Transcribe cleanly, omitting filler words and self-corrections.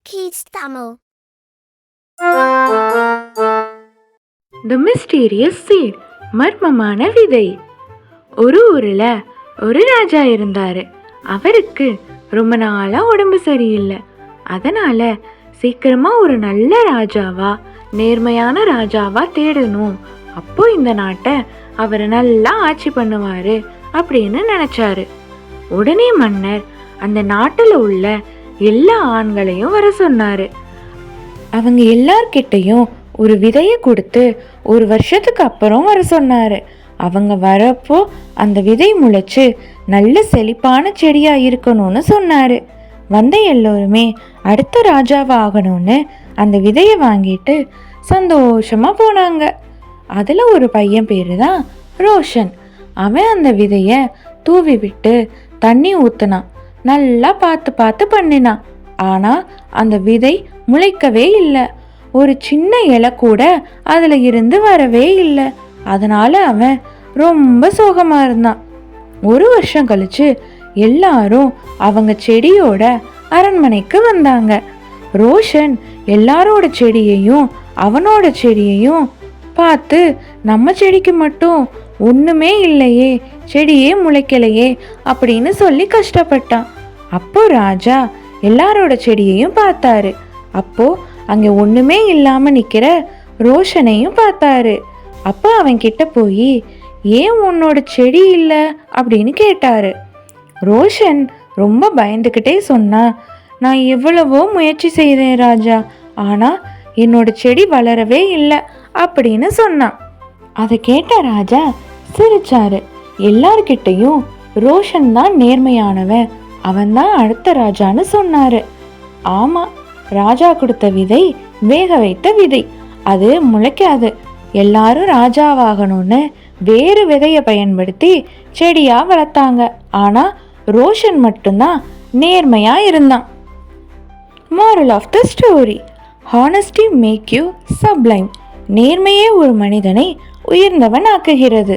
Kids Tamil. The Mysterious Seed. மர்மமான விதை. ஒரு ஊரில் ஒரு ராஜா இருந்தார். அவருக்கு ரொம்ப நாளாக உடம்பு சரியில்லை. அதனால் சீக்கிரமாக ஒரு நல்ல ராஜாவா, நேர்மையான ராஜாவா தேடணும். அப்போ இந்த நாட்டை அவர் நல்லா ஆட்சி பண்ணுவார் அப்படின்னு நினச்சாரு. உடனே மன்னர் அந்த நாட்டில் உள்ள எல்லா ஆண்களையும் வர சொன்னார். அவங்க எல்லார்கிட்டையும் ஒரு விதையை கொடுத்து ஒரு வருஷத்துக்கு அப்புறம் வர சொன்னார். அவங்க வரப்போ அந்த விதை முளைச்சு நல்ல செழிப்பான செடியாக இருக்கணும்னு சொன்னார். வந்த எல்லோருமே அடுத்த ராஜாவா ஆகணும்னு அந்த விதையை வாங்கிட்டு சந்தோஷமாக போனாங்க. அதில் ஒரு பையன் பேர் தான் ரோஷன். அவன் அந்த விதையை தூவி விட்டு தண்ணி ஊற்றினான். நல்லா பார்த்து பார்த்து பண்ணினான். ஆனால் அந்த விதை முளைக்கவே இல்லை. ஒரு சின்ன இலை கூட அதில் இருந்து வரவே இல்லை. அதனால் அவன் ரொம்ப சோகமாக இருந்தான். ஒரு வருஷம் கழிச்சு எல்லாரும் அவங்க செடியோட அரண்மனைக்கு வந்தாங்க. ரோஷன் எல்லாரோட செடியையும் அவனோட செடியையும் பார்த்து நம்ம செடிக்கு மட்டும் ஒன்றுமே இல்லையே, செடியே முளைக்கலையே அப்படின்னு சொல்லி கஷ்டப்பட்டான். அப்போ ராஜா எல்லாரோட செடியையும் பார்த்தாரு. அப்போ அங்கே ஒன்றுமே இல்லாமல் நிற்கிற ரோஷனையும் பார்த்தாரு. அப்போ அவன் கிட்ட போய் ஏன் உன்னோட செடி இல்லை அப்படின்னு கேட்டாரு. ரோஷன் ரொம்ப பயந்துக்கிட்டே சொன்னா, நான் எவ்வளவோ முயற்சி செய்தேன் ராஜா, ஆனால் என்னோட செடி வளரவே இல்லை அப்படின்னு சொன்னான். அதை கேட்ட ராஜா சிரிச்சாரு. எல்லார்கிட்டையும் ரோஷன் தான் நேர்மையானவன், அவன்தான் அடுத்த ராஜான்னு சொன்னாரு. ஆமா, ராஜா கொடுத்த விதை வேக வைத்த விதை, அது முளைக்காது. எல்லாரும் ராஜாவாகணும்னு வேறு விதையை பயன்படுத்தி செடியா வளர்த்தாங்க. ஆனா ரோஷன் மட்டும்தான் நேர்மையா இருந்தான். Moral of the story: Honesty make you sublime. நேர்மையே ஒரு மனிதனை உயர்ந்தவன் ஆக்குகிறது.